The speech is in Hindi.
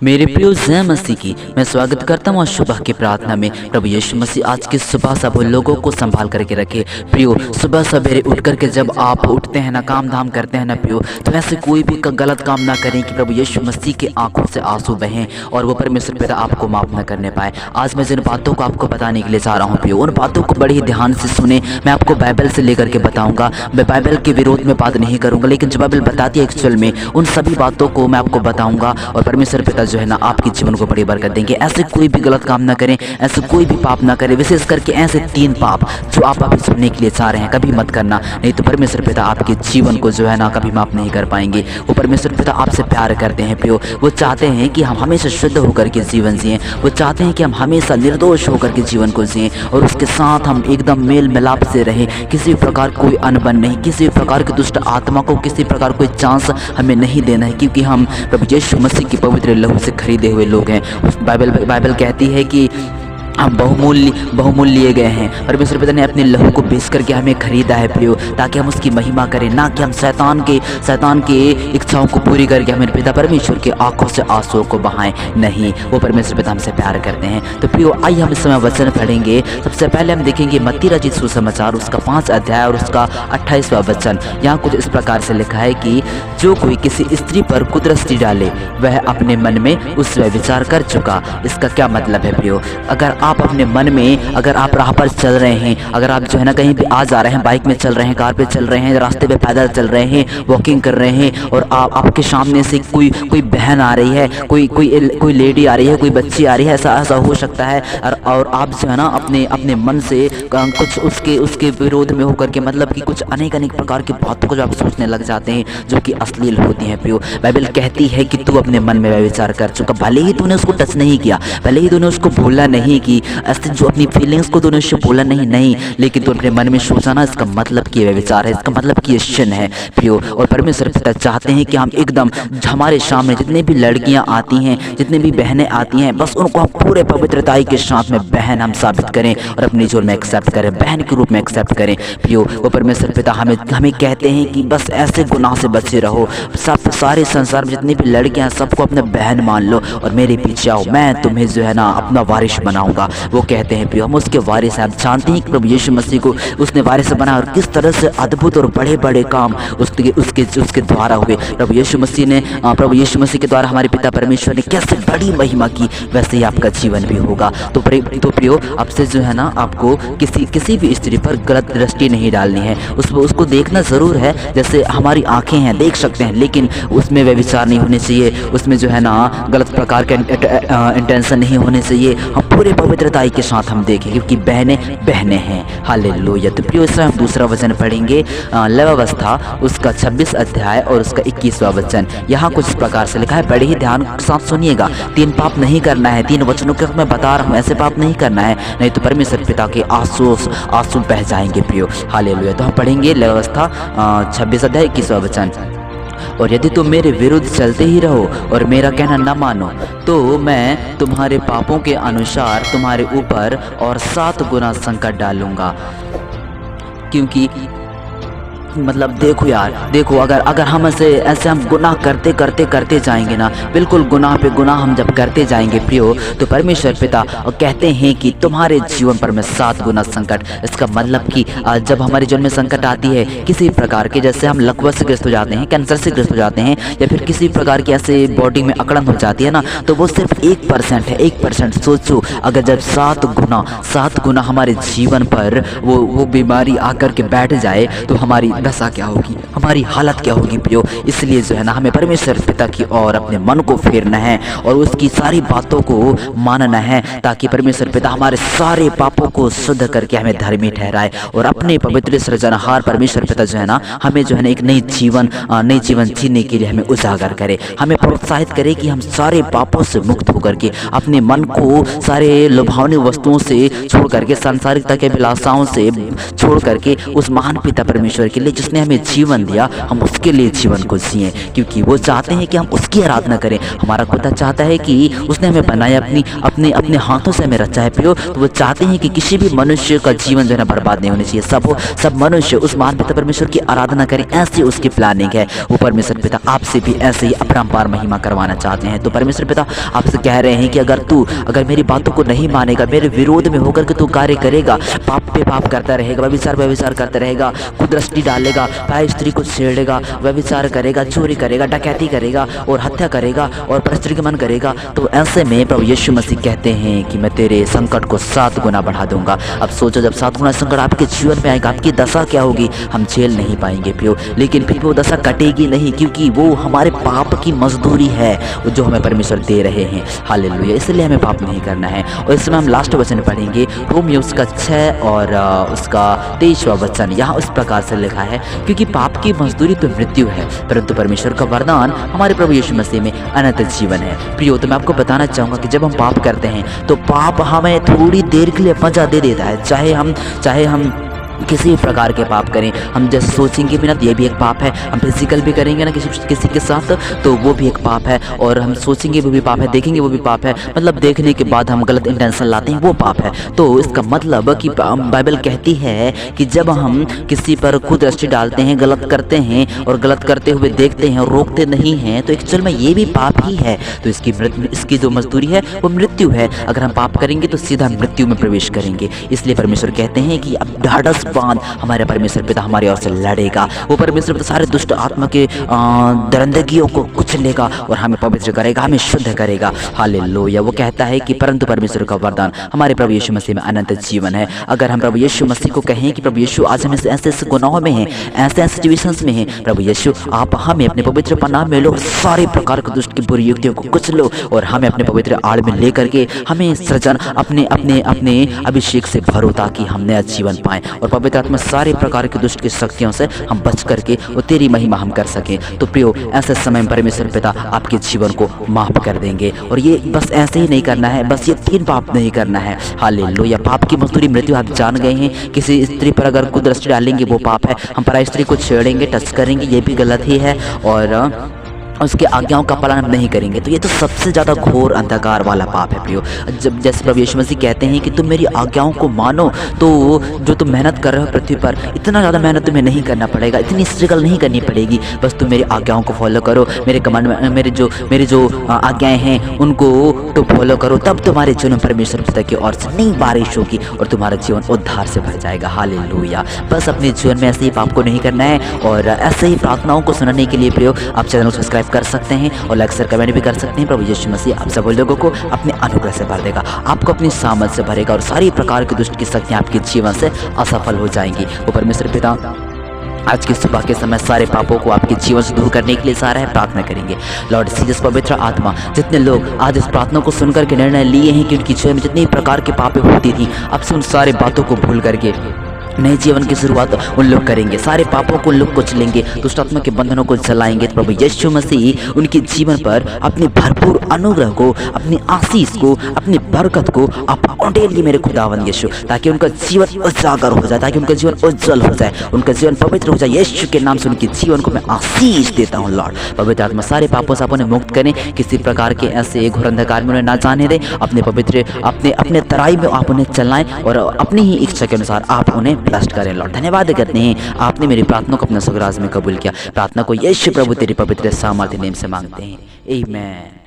मेरे प्रिय जय मसीह की मैं स्वागत करता हूँ सुबह की प्रार्थना में। प्रभु यीशु मसीह आज की सुबह सब लोगों को संभाल करके रखे। प्रियो, सुबह सवेरे उठ करके जब आप उठते हैं ना, काम धाम करते हैं ना प्रियो, तो ऐसे कोई भी गलत काम ना करें कि प्रभु यीशु मसीह के आंखों से आंसू बहें और वो परमेश्वर पिता आपको माफ न करने पाए। आज मैं जिन बातों को आपको बताने के लिए चाह रहा हूँ प्रियो, उन बातों को बड़ी ही ध्यान से सुने। मैं आपको बाइबल से लेकर के बताऊँगा। मैं बाइबल के विरोध में बात नहीं करूँगा, लेकिन जो बाइबल बताती है एक्चुअल में उन सभी बातों को मैं आपको बताऊँगा और परमेश्वर पिता जो है ना आपके जीवन को बड़ी बरकत देंगे। ऐसे कोई भी गलत काम ना करें, ऐसे कोई भी पाप ना करें, विशेष करके ऐसे 3 पाप जो आप अभी सुनने के लिए चाह रहे हैं कभी मत करना, नहीं तो परमेश्वर पिता आपके जीवन को जो है ना कभी माफ नहीं कर पाएंगे। वो परमेश्वर पिता आपसे प्यार करते हैं प्रियो। वो चाहते हैं कि हम हमेशा शुद्ध होकर के जीवन जिएं। वो चाहते हैं कि हम हमेशा निर्दोष होकर के जीवन को जिएं और उसके साथ हम एकदम मेल मिलाप से रहें। किसी प्रकार कोई अनबन नहीं, किसी प्रकार की दुष्ट आत्मा को किसी प्रकार कोई चांस हमें नहीं देना है, क्योंकि हम प्रभु यीशु मसीह की पवित्र लहू से खरीदे हुए लोग हैं। बाइबल कहती है कि हम बहुमूल्य लिए गए हैं। परमेश्वर पिता ने अपने लहू को बेच करके हमें खरीदा है प्रियो, ताकि हम उसकी महिमा करें, ना कि हम शैतान के इच्छाओं को पूरी करके हमें पिता परमेश्वर के आंखों से आंसुओं को बहाएं। नहीं, वो परमेश्वर पिता हमसे प्यार करते हैं। तो प्रियो, आइए हम इस समय वचन पढ़ेंगे। सबसे पहले हम देखेंगे मत्ती रचित सुसमाचार उसका 5 अध्याय और उसका 28वां वचन। यहाँ कुछ इस प्रकार से लिखा है कि जो कोई किसी स्त्री पर कुदृष्टि डाले वह अपने मन में उस विचार कर चुका। इसका क्या मतलब है प्रियो? अगर आप अपने मन में, अगर आप राह पर चल रहे हैं, अगर आप जो है ना कहीं भी आ जा रहे हैं, बाइक में चल रहे हैं, कार पे चल रहे हैं, रास्ते पे पैदल चल रहे हैं, वॉकिंग कर रहे हैं और आपके सामने से कोई बहन आ रही है, कोई लेडी आ रही है, कोई बच्ची आ रही है, ऐसा हो सकता है और आप जो है ना अपने मन से कुछ उसके विरोध में होकर के, मतलब कि कुछ अनेक प्रकार की बातों को जो आप सोचने लग जाते हैं जो कि अश्लील होती हैं प्रियो। बाइबल कहती है कि तू अपने मन में विचार कर चुका। भले ही तूने उसको टच नहीं किया, भले ही तूने उसको भूला नहीं कि ऐसे जो अपनी फीलिंग्स को तूने उससे बोला नहीं, लेकिन तू अपने मन में सोचा ना, इसका मतलब कि ये विचार है, इसका मतलब कि ये sin है प्रियो। और परमेश्वर पिता चाहते हैं कि हम एकदम हमारे सामने जितने भी लड़कियां आती हैं, जितने भी बहनें आती हैं, बस उनको हम पूरे पवित्रताई के साथ में बहन हम साबित करें और अपने जीवन में एक्सेप्ट करें, बहन के रूप में एक्सेप्ट करें प्रियो। वो परमेश्वर पिता हमें कहते हैं कि बस ऐसे गुनाह से बचे रहो। सारे संसार में जितनी भी लड़कियां सबको अपने बहन मान लो और मेरे पीछे आओ, मैं तुम्हें जो है ना अपना वारिस बनाऊंगा। वो कहते हैं प्रियो, हम उसके वारिस हैं। आप जानते हैं कि प्रभु यीशु मसीह को उसने वारिस बनाया और किस तरह से अद्भुत और बड़े काम उसके द्वारा हुए। प्रभु यीशु मसीह के द्वारा हमारे पिता परमेश्वर ने कैसे बड़ी महिमा की, वैसे ही आपका जीवन भी होगा। तो प्रियो, आपसे जो है ना आपको किसी भी स्त्री पर गलत दृष्टि नहीं डालनी है। उसको देखना जरूर है, जैसे हमारी आंखें हैं देख सकते हैं, लेकिन उसमें व्यभिचार नहीं होने चाहिए, उसमें जो है ना गलत प्रकार के इंटेंशन नहीं होने चाहिए। हम पूरे पवित्रताई के साथ हम देखें, क्योंकि बहनें हैं। हालेलुया। तो प्रियो, इसमें हम दूसरा वचन पढ़ेंगे, लवावस्था उसका 26 अध्याय और उसका 21वां वचन। यहाँ कुछ इस प्रकार से लिखा है, बड़े ही ध्यान के साथ सुनिएगा। 3 पाप नहीं करना है, 3 वचनों के मैं बता रहा हूँ, ऐसे पाप नहीं करना है, नहीं तो परमेश्वर पिता के आंसू बह जाएंगे प्रियो। हालेलुया। तो हम पढ़ेंगे लवावस्था 26 अध्याय 21वां वचन। और यदि तुम मेरे विरुद्ध चलते ही रहो और मेरा कहना न मानो, तो मैं तुम्हारे पापों के अनुसार तुम्हारे ऊपर और 7 गुना संकट डालूंगा। क्योंकि मतलब देखो यार, देखो अगर हम ऐसे हम गुनाह करते जाएंगे ना, बिल्कुल गुनाह पे गुनाह हम जब करते जाएंगे प्रियो, तो परमेश्वर पिता कहते हैं कि तुम्हारे जीवन पर मैं 7 गुना संकट। इसका मतलब कि जब हमारे जीवन में संकट आती है किसी प्रकार के, जैसे हम लकवा से ग्रस्त हो जाते हैं, कैंसर से ग्रस्त हो जाते हैं, या फिर किसी प्रकार की ऐसे बॉडी में अकड़न हो जाती है ना, तो वो सिर्फ 1% है। 1% सोचो, अगर जब 7 गुना हमारे जीवन पर वो बीमारी आकर के बैठ जाए तो हमारी दशा क्या होगी, हमारी हालत क्या होगी प्रियो। इसलिए जो है ना हमें परमेश्वर पिता की ओर अपने मन को फेरना है और उसकी सारी बातों को मानना है, ताकि परमेश्वर पिता हमारे सारे पापों को शुद्ध करके हमें धर्मी ठहराए और अपने पवित्र सृजनहार परमेश्वर पिता जो है ना हमें जो है ना एक नई जीवन जीने के लिए हमें उजागर करे, हमें प्रोत्साहित करे कि हम सारे पापों से मुक्त होकर के अपने मन को सारे लुभावनी वस्तुओं से छोड़ करके, सांसारिकता के अभिलाषाओं से छोड़ करके उस महान पिता परमेश्वर के लिए जिसने हमें जीवन दिया हम उसके लिए जीवन को जिए, क्योंकि वो चाहते हैं कि हम उसकी आराधना करें। हमारा खुदा चाहता है कि उसने हमें बनाया, अपने अपने हाथों से हमें रचा है प्रियो। तो वो चाहते हैं कि किसी भी मनुष्य का जीवन जो है बर्बाद नहीं होना चाहिए। सब मनुष्य उस महान पिता परमेश्वर की आराधना करें, ऐसी उसकी प्लानिंग है। वो परमेश्वर पिता आपसे भी ऐसे ही अपरंपार महिमा करवाना चाहते हैं। तो परमेश्वर पिता आपसे कह रहे हैं कि अगर मेरी बातों को नहीं मानेगा, मेरे विरोध में होकर के तू कार्य करेगा, पाप पे पाप करता रहेगा, व्यभिचार करता रहेगा, कुदृष्टि डालेगा, पराई स्त्री को छेड़ेगा, व्यभिचार करेगा, चोरी करेगा, डकैती करेगा और हत्या करेगा और परस्त्रीगमन करेगा, तो ऐसे में प्रभु यीशु मसीह कहते हैं कि मैं तेरे संकट को 7 गुना बढ़ा दूंगा। अब सोचो, जब 7 गुना संकट आपके जीवन में आएगा, आपकी दशा क्या होगी? हम झेल नहीं पाएंगे प्रियो, लेकिन फिर वो दशा कटेगी नहीं, क्योंकि वो हमारे पाप की मजदूरी है जो हमें परमेश्वर दे रहे हैं। हालेलुया। इसलिए हमें पाप नहीं करना है। और इसमें हम लास्ट वचन पढ़ेंगे, रोमियो उसका 6 और उसका 23वां वचन। यहाँ उस प्रकार से लिखा है, क्योंकि पाप की मजदूरी तो मृत्यु है, परंतु परमेश्वर का वरदान हमारे प्रभु यीशु मसीह में अनंत जीवन है। प्रियो, तो मैं आपको बताना चाहूँगा कि जब हम पाप करते हैं तो पाप हमें थोड़ी देर के लिए मजा दे देता है। चाहे हम किसी भी प्रकार के पाप करें, हम जैसे सोचेंगे भी ना तो ये भी एक पाप है, हम फिजिकल भी करेंगे ना किसी के साथ तो वो भी एक पाप है, और हम सोचेंगे वो भी पाप है, देखेंगे वो भी पाप है, मतलब देखने के बाद हम गलत इंटेंशन लाते हैं, वो पाप है। तो इसका मतलब कि बाइबल कहती है कि जब हम किसी पर खुद दृष्टि डालते हैं, गलत करते हैं और गलत करते हुए देखते हैं और रोकते नहीं हैं, तो एक्चुअल में ये भी पाप ही है। तो इसकी जो मजदूरी है वो मृत्यु है। अगर हम पाप करेंगे तो सीधा मृत्यु में प्रवेश करेंगे। इसलिए परमेश्वर कहते हैं कि अब ढाढ़स बांध, हमारे परमेश्वर पिता हमारे ओर से लड़ेगा। वो परमेश्वर पिता सारे दुष्ट आत्मा के दरंदगियों को कुचलेगा और हमें पवित्र करेगा, हमें शुद्ध करेगा। हालेलुया। वो कहता है कि परंतु परमेश्वर का वरदान हमारे प्रभु यीशु मसीह में अनंत जीवन है। अगर हम प्रभु यीशु मसीह को कहें कि प्रभु यीशु आज हम ऐसे गुनाहों में हैं, ऐसे सिचुएशंस में हैं, प्रभु यीशु आप हमें अपने पवित्र पनाह में लो, सारे प्रकार के दुष्ट की बुरी युक्तियों को कुचलो और हमें अपने पवित्र आड़ में लेकर के हमें सृजन अपने अभिषेक से भरो, ताकि हम नया जीवन पाएं और पवित्र आत्मा सारे प्रकार की दुष्ट की शक्तियों से हम बच करके और तेरी महिमा हम कर सकें। तो प्रियो, ऐसे समय में परमेश्वर पिता आपके जीवन को माफ कर देंगे। और ये बस ऐसे ही नहीं करना है, बस ये 3 पाप नहीं करना है। हालेलुया। पाप की मजदूरी मृत्यु, आप जान गए हैं। किसी स्त्री पर अगर कुदृष्टि डालेंगे वो पाप है, हम पराई स्त्री को छेड़ेंगे, टच करेंगे, ये भी गलत ही है, और उसके आज्ञाओं का पालन हम नहीं करेंगे तो ये तो सबसे ज़्यादा घोर अंधकार वाला पाप है प्रियो। जब जैसे प्रभु यीशु मसीह कहते हैं कि तुम मेरी आज्ञाओं को मानो, तो जो तुम मेहनत कर रहे हो पृथ्वी पर, इतना ज़्यादा मेहनत तुम्हें नहीं करना पड़ेगा, इतनी स्ट्रगल नहीं करनी पड़ेगी, बस तुम मेरी आज्ञाओं को फॉलो करो, मेरे कमांड में मेरे जो आज्ञाएँ हैं उनको तो फॉलो करो, तब तुम्हारे जीवन में परमेश्वर पिता की ओर से नई बारिश होगी और तुम्हारा जीवन उद्धार से भर जाएगा। हालेलुया। बस अपने जीवन में ऐसे ही पाप को नहीं करना है, और ऐसे ही प्रार्थनाओं को सुनने के लिए प्रियो आप चैनल को सब्सक्राइब कर सकते हैं और लाइक शेयर कमेंट भी कर सकते हैं। प्रभु यीशु मसीह आप सब लोगों को अपने अनुग्रह से भर देगा, आपको अपनी सामर्थ से भरेगा और सारी प्रकार की दुष्ट की शक्तियां आपके जीवन से असफल हो जाएंगी। वो परमेश्वर पिता आज की सुबह के समय सारे पापों को आपके जीवन से दूर करने के लिए सारा है प्रार्थना करेंगे। लॉर्ड सीजस पवित्र आत्मा, जितने लोग आज इस प्रार्थना को सुनकर के निर्णय लिए हैं कि उनकी जीवन में जितनी प्रकार के पाप होती थी, अब से उन सारे बातों को भूल करके नए जीवन की शुरुआत उन लोग करेंगे, सारे पापों को उन लोग कुचलेंगे, दुष्ट आत्मा के बंधनों को जलाएंगे। तो प्रभु यीशु मसीह उनके जीवन पर अपने भरपूर अनुग्रह को, अपनी आशीष को, अपनी बरकत को आप उंडेलिए मेरे खुदावंद यीशु, ताकि उनका जीवन उजागर हो जाए, ताकि उनका जीवन उज्जवल हो जाए, उनका जीवन पवित्र हो जाए। यीशु के नाम से उनके जीवन को मैं आशीष देता हूँ। लॉर्ड पवित्र आत्मा सारे पापों से आप उन्हें मुक्त करें, किसी प्रकार के ऐसे घोर अंधकार में उन्हें ना जाने दें, अपने पवित्र अपने तराई में आप उन्हें चलाएं और अपनी ही इच्छा के अनुसार आप उन्हें ब्लेस्ड करें। लॉर्ड धन्यवाद करते हैं, आपने मेरी प्रार्थना को अपने स्वर्ग राज्य में कबूल किया। प्रार्थना को यीशु प्रभु तेरी पवित्र सामर्थ्य नाम से मांगते हैं, आमीन।